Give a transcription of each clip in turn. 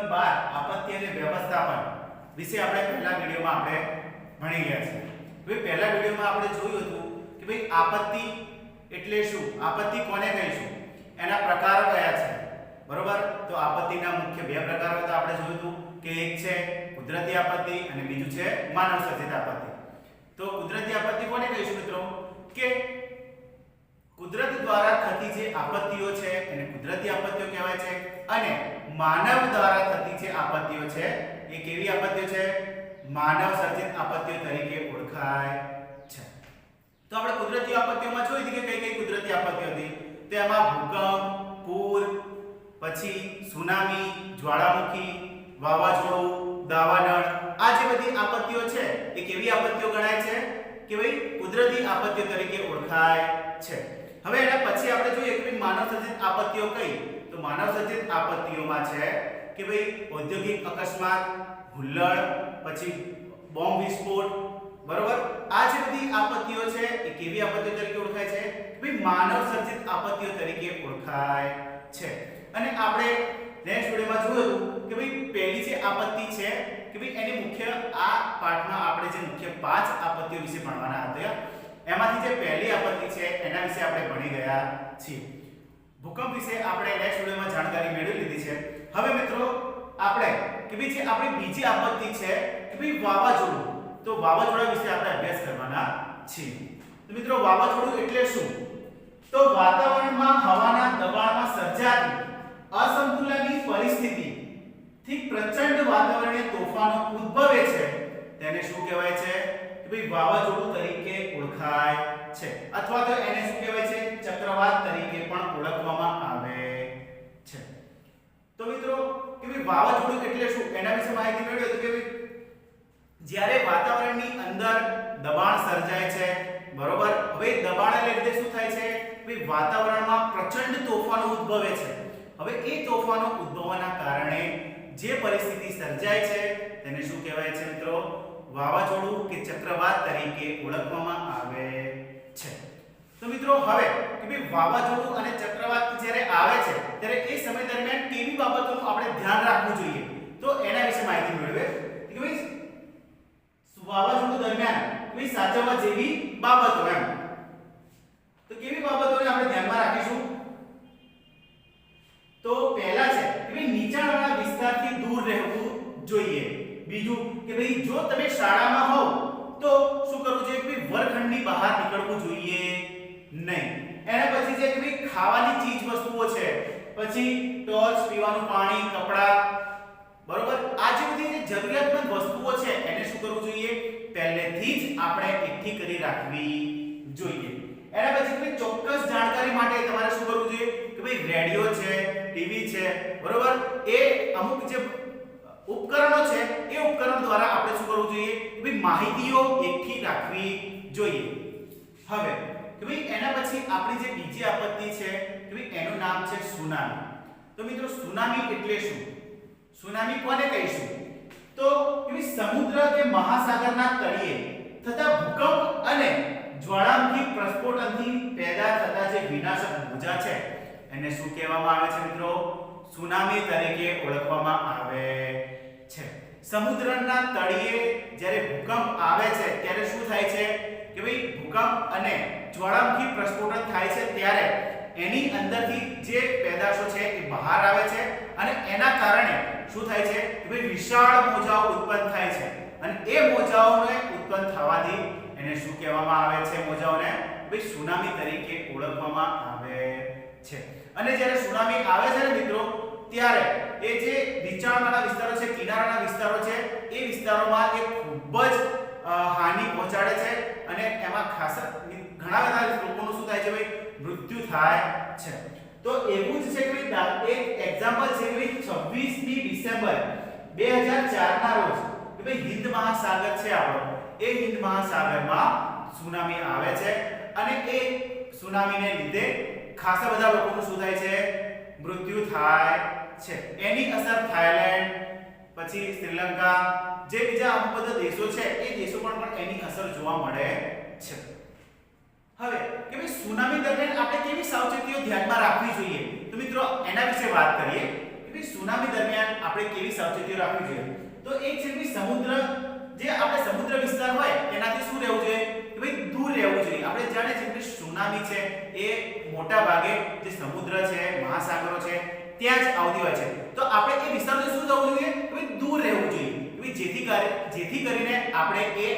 Number 12 આપત્તિ અને વ્યવસ્થાપન વિશે આપણે પહેલા વિડિયોમાં આપણે ભણી ગયા છે। હવે પહેલા વિડિયોમાં આપણે જોયું હતું કે ભાઈ આપત્તિ એટલે શું, આપત્તિ કોને કહીશું, એના પ્રકારો કયા છે, બરોબર। તો આપત્તિના મુખ્ય બે પ્રકારો હતા આપણે જોયું હતું કે એક છે કુદરતી આપત્તિ અને બીજું છે માનવ સર્જિત આપત્તિ। તો કુદરતી આપત્તિ કોને કહીશું મિત્રો કે કુદરત દ્વારા થતી જે આપત્તિઓ છે એને કુદરતી આપત્તિઓ કહેવાય છે અને માનવ દ્વારા થતી જે આપત્તિઓ છે એ કેવી આપત્તિઓ છે, માનવ સર્જિત આપત્તિઓ તરીકે ઓળખાય છે। તો આપણે કુદરતી આપત્તિઓમાં જોઈ હતી કે કઈ કઈ કુદરતી આપત્તિઓ હતી, તો એમાં ભૂકંપ, પૂર, પછી સુનામી, જ્વાળામુખી, વાવાઝોડું, દાવાનળ, આ જે બધી આપત્તિઓ છે એ કેવી આપત્તિઓ ગણાય છે કે ભાઈ કુદરતી આપત્તિઓ તરીકે ઓળખાય છે। હવે એના પછી આપણે જોઈએ કે ભાઈ માનવ સર્જિત આપત્તિઓ કઈ, તો માનવ સર્જિત આપત્તિઓમાં છે કે ભાઈ ઔદ્યોગિક અકસ્માત, હુલ્લડ, પછી બોમ્બ વિસ્ફોટ, બરોબર। આ જે બધી આપત્તિઓ છે એ કેવી આપત્તિઓ તરીકે ઓળખાય છે, ભાઈ માનવ સર્જિત આપત્તિઓ તરીકે ઓળખાય છે। અને આપણે નેક્સ્ટ વિડિયોમાં જોયું કે ભાઈ પહેલી જે આપત્તિ છે કે ભાઈ એની મુખ્ય આ પાઠમાં આપણે જે મુખ્ય 5 આપત્તિઓ વિશે ભણવાના હતા એમાંથી જે પહેલી આપત્તિ છે એના વિશે આપણે ભણી ગયા છીએ। ભૂકંપ વિશે આપણે નેક્સ્ટ વિડિયોમાં જાણકારી મેળવી લીધી છે। હવે મિત્રો આપણે કે ભાઈ જે આપણી બીજી આપત્તિ છે કે ભાઈ વાવાઝોડું, તો વાવાઝોડા વિશે આપણે અભ્યાસ કરવાના છીએ। તો મિત્રો વાવાઝોડું એટલે શું, તો વાતાવરણમાં હવાના દબાણમાં સર્જાતી અસંતુલનની પરિસ્થિતિ થી પ્રચંડ વાતાવરણીય તોફાનો ઉદ્ભવે છે તેને શું કહેવાય છે કે ભાઈ વાવાઝોડું તરીકે ઓળખાય છે, અથવા તો એને શું કહેવાય છે, ચક્રવાત તરીકે પણ ઓળખવામાં આવે છે। તો મિત્રો કે ભાઈ વાવાઝોડું એટલે શું એના વિશે માહિતી મેળવીએ તો કે ભાઈ જ્યારે વાતાવરણની અંદર દબાણ સર્જાય છે, બરોબર। હવે દબાણને લીધે શું થાય છે, ભાઈ વાતાવરણમાં પ્રચંડ તોફાનો ઉદ્ભવે છે। હવે એ તોફાનો ઉદ્ભવવાના કારણે જે પરિસ્થિતિ સર્જાય છે તેને શું કહેવાય છે મિત્રો, વાવાઝોડું કે ચક્રવાત તરીકે ઓળખવામાં આવે છે। તો મિત્રો હવે કે ભાઈ વાવાઝોડું અને ચક્રવાત જ્યારે આવે છે ત્યારે એ સમય દરમિયાન કેવી બાબતોનું આપણે ધ્યાન રાખવું જોઈએ, તો એના વિશે માહિતી મેળવીએ કે ભાઈ વાવાઝોડું દરમિયાન કોઈ સાચવવા જેવી બાબતો એમ, તો કેવી બાબતોને આપણે ધ્યાનમાં રાખીશું, તો પહેલા છે કે ભાઈ નીચાણવાળા વિસ્તારથી દૂર રહેવું જોઈએ। બીજું કે ભાઈ જો તમે શાળામાં હોવ તો શું કરવું જોઈએ કે ભાઈ વર્ગખંડની બહાર નીકળવું જોઈએ નહીં। એના પછી છે કે ભાઈ ખાવાની ચીજ વસ્તુઓ છે, પછી ટોર્ચ, પીવાનું પાણી, કપડા, બરોબર, આ જે બધી જે જરૂરિયાતમંદ વસ્તુઓ છે એને શું કરવું જોઈએ, પહેલેથી જ આપણે એકઠી કરી રાખવી જોઈએ। એના પછી કોઈ ચોક્કસ જાણકારી માટે તમારે શું કરવું જોઈએ કે ભાઈ રેડિયો છે, ટીવી છે, બરોબર, એ અમુક જે ઉપકરણો છે એ ઉપકરણ દ્વારા આપણે શું કરવું જોઈએ કે ભાઈ માહિતીઓ એકઠી રાખવી જોઈએ। હવે કે ભાઈ એના પછી આપણી જે બીજી આપત્તિ છે કે ભાઈ એનું નામ છે સુનામી। તો મિત્રો સુનામી એટલે શું, સુનામી કોને કહીશું, તો કે ભાઈ સમુદ્ર કે મહાસાગરના તળિયે થતા ભૂકંપ અને જ્વાળામુખી પ્રસ્ફોટનથી પેદા થતા જે વિનાશક મોજા છે એને શું કહેવામાં આવે છે મિત્રો, સુનામી તરીકે ઓળખવામાં આવે છે। સમુદ્રના તળિયે જ્યારે ભૂકંપ આવે છે ત્યારે શું થાય છે કે ભાઈ ભૂકંપ અને જ્વાળામુખી પ્રસ્ફોટન થાય છે ત્યારે એની અંદરથી જે પેદાશો છે એ બહાર આવે છે અને એના કારણે શું થાય છે કે ભાઈ વિશાળ મોજાઓ ઉત્પન્ન થાય છે અને એ મોજાઓને ઉત્પન્ન થવાથી એને શું કહેવામાં આવે છે, મોજાઓને ભાઈ સુનામી તરીકે ઓળખવામાં આવે છે। અને જ્યારે સુનામી આવે છે ને મિત્રો ત્યારે એ જે નીચાણવાળા વિસ્તારો છે, કિનારાના વિસ્તારો છે, એ વિસ્તારોમાં એ ખૂબ જ હાનિ પહોંચાડે છે અને એમાં ખાસા ઘણા બધા લોકોનું શું થાય છે ભાઈ મૃત્યુ થાય છે। તો એવું જ છે કે ભાઈ એક એક્ઝામ્પલ છે કે ભાઈ 26મી ડિસેમ્બર 2004 ના રોજ કે ભાઈ હિન્દ મહાસાગર છે આપણો, એ હિન્દ મહાસાગરમાં સુનામી આવે છે અને એ સુનામીને લીધે ખાસા બધા લોકોનું શું થાય છે, મૃત્યુ થાય છે। એની અસર થાઈલેન્ડ, પછી શ્રીલંકા, જે બીજા અમુક બધા દેશો છે એ દેશો પર પણ એની અસર જોવા મળે છે। હવે કે ભાઈ સુનામી દરમિયાન આપણે કેવી સાવચેતીઓ ધ્યાનમાં રાખવી જોઈએ, તો મિત્રો એના વિશે વાત કરીએ કે ભાઈ સુનામી દરમિયાન આપણે કેવી સાવચેતીઓ રાખવી જોઈએ. તો એક છે ભાઈ સમુદ્ર, જે આપણે સમુદ્ર વિસ્તાર હોય એનાથી શું રહેવું જોઈએ કે ભાઈ દૂર રહેવું જોઈએ. આપણે જાણે છે કે સુનામી છે એ મોટા ભાગે જે સમુદ્ર છે, મહાસાગરો છે ત્યાં જ આવતી હોય છે. તો આપણે એ વિસ્તારથી શું થવું જોઈએ કે ભાઈ દૂર રહેવું જોઈએ, કે ભાઈ જેથી કરીને આપણે એ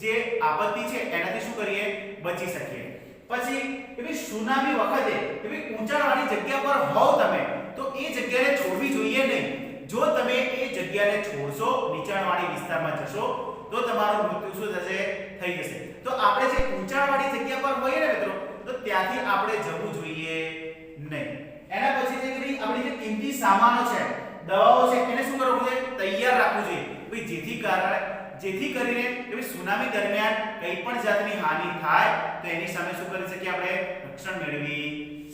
જે આપત્તિ છે એનાથી શું કરીએ બચી શકીએ. પછી કે ભાઈ સુનામી વખતે કે ભાઈ ઊંચાણવાળી જગ્યા પર હોવ તમે તો એ જગ્યાને છોડવી જોઈએ નહીં. જો તમે એ જગ્યાને છોડશો, નીચાણવાળી વિસ્તારમાં જશો તો તમારું મૃત્યુ શું થશે થઈ જશે. તો આપણે જે ઊંચાણવાળી જગ્યા પર હોઈએ ને મિત્રો તો ત્યાંથી આપણે જવું જોઈએ નહીં. એના પછી છે કે ભાઈ આપણી જે કિંમતી સામાનો છે, દવાઓ છે એને શું કરવું જોઈએ તૈયાર રાખવું જોઈએ. ભાઈ જેથી કરીને કે ભાઈ સુનામી દરમિયાન કઈ પણ જાતની હાનિ થાય તો એની સામે શું કરી શકીએ આપણે રક્ષણ મેળવી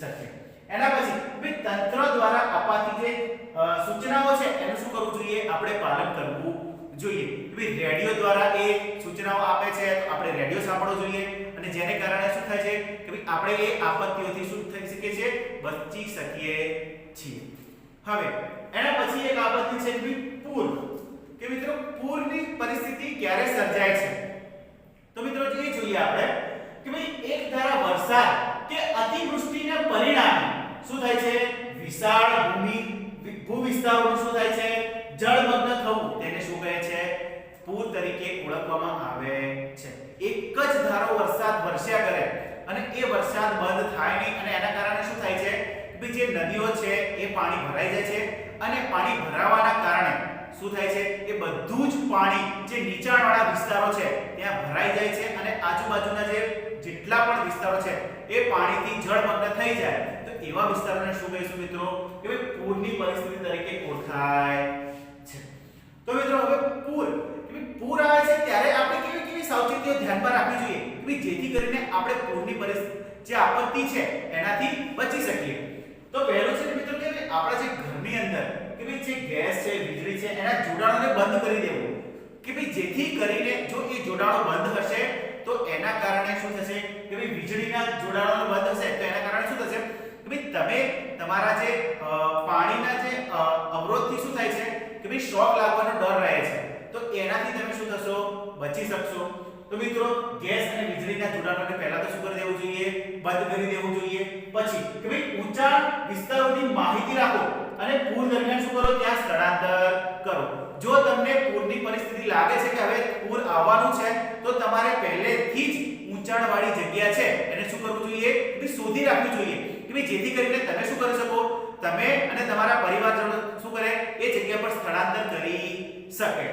શકીએ. એના પછી ભાઈ તંત્ર દ્વારા અપાતી જે સૂચનાઓ છે એનું શું કરવું જોઈએ આપણે પાલન કરવું જોઈએ. ભાઈ રેડિયો દ્વારા એ સૂચનાઓ આપે છે તો આપણે રેડિયો સાંભળવો જોઈએ અને જેને કારણે શું થાય છે કે ભાઈ આપણે એ આપત્તિઓથી શું થઈ શકે છે બચી શકીએ છીએ. હવે એના પછી એક આપત્તિ છે ભાઈ પૂર, કે મિત્રો પૂરની પરિસ્થિતિ ક્યારે સર્જાય છે. તો મિત્રો એ જોઈએ આપણે કે ભાઈ એક ધારા વરસાદ કે અતિવૃષ્ટિના પરિણામે શું થાય છે વિશાળ ભૂ વિસ્તારોનું શું થાય છે જળમગ્ન થવું, તેને શું કહે છે પૂર તરીકે ઓળખવામાં આવે છે. એક જ ધારો વરસાદ વરસ્યા કરે અને એ વરસાદ બંધ થાય નહીં અને એના કારણે શું થાય છે કે જે નદીઓ છે એ પાણી ભરાઈ જાય છે અને પાણી ભરાવાના કારણે શું થાય છે એ બધું જ પાણી જે નીચાણવાળા વિસ્તારો છે ત્યાં ભરાઈ જાય છે અને આજુબાજુના જેટલા પણ વિસ્તારો છે એ પાણીથી જળમગ્ન થઈ જાય તો એવા વિસ્તારોને શું કહીશું મિત્રો કે ભાઈ પૂરની પરિસ્થિતિ તરીકે ઓળખાય છે. તો મિત્રો હવે પૂર આવે છે ત્યારે આપણે કેવી સાવચેતીઓ ધ્યાનમાં રાખવી જોઈએ કે ભાઈ જેથી કરીને આપણે પૂરની પરિસ્થિતિ જે આપત્તિ છે એનાથી બચી શકીએ. તો પહેલું છે મિત્રો કે આપણા જે ઘરની અંદર કે ભાઈ જે ગેસ છે, વીજળી છે એના જોડાણોને બંધ કરી દેવું કે ભાઈ જેથી કરીને જો એ જોડાણો બંધ હશે તો એના કારણે શું થશે કે ભાઈ વીજળીના જોડાણો બંધ હશે તો એના કારણે શું થશે કે ભાઈ તમે તમારા જે પાણીના જે અવરોધથી શું થાય છે કે ભાઈ શોક લાગવાનો ડર રહે છે તો એનાથી તમે શું થશો બચી શકશો. તો મિત્રો ગેસ અને વીજળીના જોડાણોને પહેલા તો શું કરી દેવું જોઈએ બંધ કરી દેવું જોઈએ. પછી કે ભાઈ ઊંચા વિસ્તારોની માહિતી રાખો અને પૂર દરમિયાન શું કરો ત્યાં સ્થળાંતર કરો. જો તમને પૂરની પરિસ્થિતિ લાગે છે કે હવે પૂર આવવાનું છે તો તમારે પહેલેથી જ ઊંચાણવાળી જગ્યા છે એને શું કરવું જોઈએ કે શોધી રાખવી જોઈએ કે ભાઈ જેથી કરીને તમે શું કરી શકો તમે અને તમારા પરિવારજનો શું કરે એ જગ્યા પર સ્થળાંતર કરી શકે.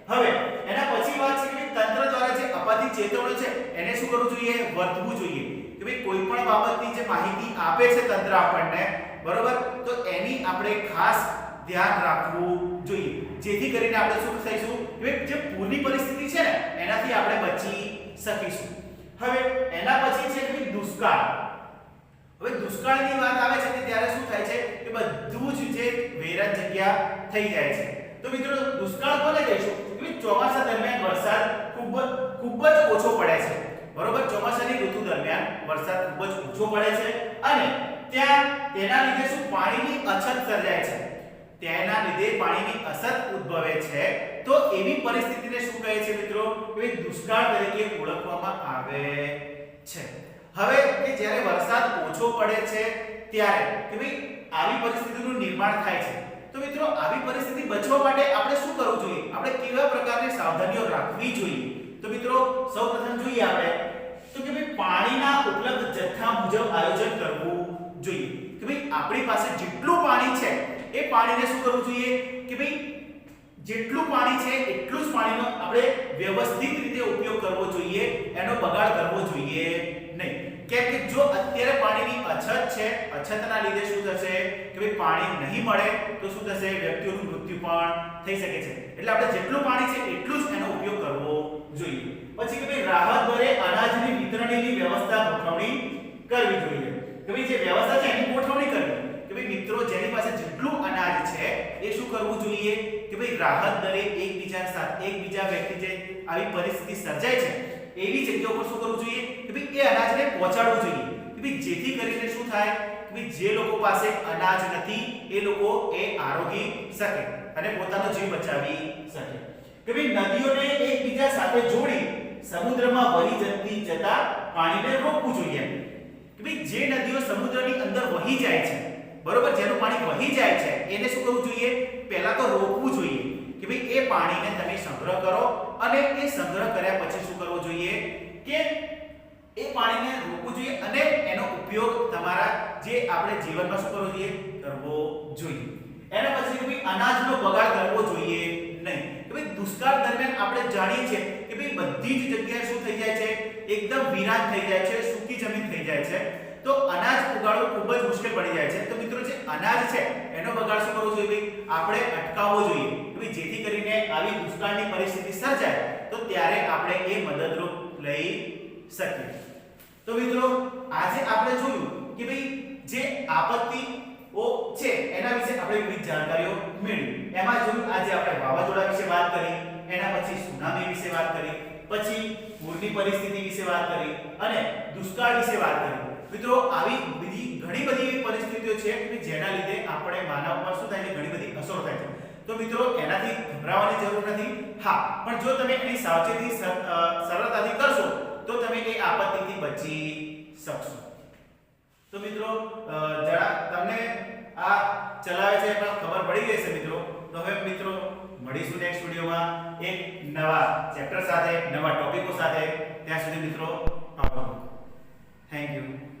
હવે એના પછી વાત છે કે તંત્ર દ્વારા જે અપાતી ચેતવણી છે એને શું કરવું જોઈએ વર્તવું જોઈએ કે ભાઈ કોઈ પણ બાબતની જે માહિતી આપે છે તંત્ર આપણને બરોબર તો એની આપણે ખાસ ધ્યાન રાખવું જોઈએ જેથી કરીને આપણે શું થઈશું કે જે પૂરની પરિસ્થિતિ છે ને એનાથી આપણે બચી શકીશું. હવે એના પછી છે કે દુષ્કાળ. હવે દુષ્કાળની વાત આવે છે કે ત્યારે શું થાય છે કે બધું જ જે વેરાન જગ્યા થઈ જાય છે. તો મિત્રો દુષ્કાળ કોને કહીશું કે ચોમાસા દરમિયાન વરસાદ ખૂબ જ ઓછો પડે છે બરોબર. ચોમાસાની ઋતુ દરમિયાન વરસાદ ખૂબ જ ઓછો પડે છે અને તેના લીધે શું પાણીની અછત સર્જાય છે. તેના લીધે પાણીની અછત ઉદ્ભવે છે તો એવી પરિસ્થિતિને શું કહે છે મિત્રો કે દુષ્કાળ તરીકે ઓળખવામાં આવે છે. હવે કે જ્યારે વરસાદ ઓછો પડે છે ત્યારે કે ભાઈ આવી પરિસ્થિતિનું નિર્માણ થાય છે તો મિત્રો આવી પરિસ્થિતિ બચવા માટે આપણે શું કરવું જોઈએ આપણે કેવા પ્રકારની સાવધાનીઓ રાખવી જોઈએ. તો મિત્રો સૌપ્રથમ જોઈએ આપણે તો કે ભાઈ પાણીના ઉપલબ્ધ જથ્થા મુજબ આયોજન કરવું જોઈએ કે ભાઈ આપણી પાસે જેટલું પાણી છે એ પાણીને શું કરવું જોઈએ કે ભાઈ જેટલું પાણી છે એટલું જ પાણીનો આપણે વ્યવસ્થિત રીતે ઉપયોગ કરવો જોઈએ, એનો બગાડ કરવો જોઈએ નહીં. કેમ કે જો અત્યારે પાણીની અછત છે, અછતના લીધે શું થશે કે ભાઈ પાણી નહીં મળે તો શું થશે વ્યક્તિઓનું મૃત્યુ પણ થઈ શકે છે. એટલે આપણે જેટલું પાણી છે એટલું જ એનો ઉપયોગ કરવો જોઈએ. પછી કે ભાઈ રાહત દરે અનાજની વિતરણની વ્યવસ્થા ગોઠવણી કરવી જોઈએ કે ભાઈ જે વ્યવસ્થા છે એની ગોઠવણી કરવી કે ભાઈ મિત્રો જેની પાસે જેટલું અનાજ છે એ શું કરવું જોઈએ કે ભાઈ રાહત દરે એકબીજા વ્યક્તિ જે આવી પરિસ્થિતિ સર્જાય છે એવી જગ્યાઓ પર શું કરવું જોઈએ કે ભાઈ એ અનાજને પહોંચાડવું જોઈએ કે ભાઈ જેથી કરીને શું થાય કે કે જે લોકો પાસે અનાજ નથી એ લોકો એ આરોગી શકે અને પોતાનો જીવ બચાવી શકે કે ભાઈ નદીઓને એકબીજા સાથે જોડી સમુદ્રમાં વહી જતા પાણીને રોકવું જોઈએ કે ભાઈ જે નદીઓ સમુદ્રની અંદર વહી જાય છે બરોબર જેનું પાણી વહી જાય છે એને શું કરવું જોઈએ પહેલા તો રોકવું જોઈએ કે ભાઈ એ પાણીને તમે સંગ્રહ કરો અને એ સંગ્રહ કર્યા પછી શું કરવું જોઈએ કે એ પાણીને રોકવું જોઈએ અને એનો ઉપયોગ તમારા જે આપણે જીવનમાં શું કરવો જોઈએ કરવો જોઈએ એના પછી કે ભાઈ અનાજનો બગાડ કરવો જોઈએ નહીં કે ભાઈ દુષ્કાળ દરમિયાન આપણે જાણીએ છીએ કે ભાઈ બધી જ જગ્યાએ શું થઈ જાય છે એકદમ વિરાન થઈ જાય છે સૂકી જમીન થઈ જાય છે તો અનાજ ઉગાડવું ખૂબ જ મુશ્કેલ પડી જાય છે તો મિત્રો જે અનાજ છે એનો બગાડ શું કરવો જોઈએ ભાઈ આપણે અટકાવવો જોઈએ કે ભાઈ જેથી કરીને આવી દુષ્કાળની પરિસ્થિતિ સર્જાય તો ત્યારે આપણે એ મદદરૂપ લઈ શકીએ તો મિત્રો આજે આપણે જોયું કે ભાઈ જે આપત્તિઓ છે એના વિશે આપણે વિવિધ જાણકારીઓ મેળવી એમાં જોયું આજે આપણે વાવાઝોડા વિશે વાત કરી એના પછી સુનામી વિશે વાત કરી પછી પૂરની પરિસ્થિતિ વિશે વાત કરી અને દુષ્કાળ વિશે વાત કરી મિત્રો આવી ઘણી બધી એવી પરિસ્થિતિઓ છે કે જેના લીધે આપણે માનવ પર શું થાય છે ઘણી બધી અસર થાય છે તો મિત્રો એનાથી ગભરાવાની જરૂર નથી હા પણ જો તમે એની સાવચેતી સરળતાથી કરશો તો તમે એ આપત્તિથી બચી શકશો તો મિત્રો જરા તમને આ ચલાવે છે પણ ખબર પડી ગઈ છે મિત્રો તો હવે મિત્રો મળીશું નેક્સ્ટ વિડિયોમાં એક નવા ચેપ્ટર સાથે નવા ટોપિકો સાથે ત્યાં સુધી મિત્રો આવજો થેન્ક યુ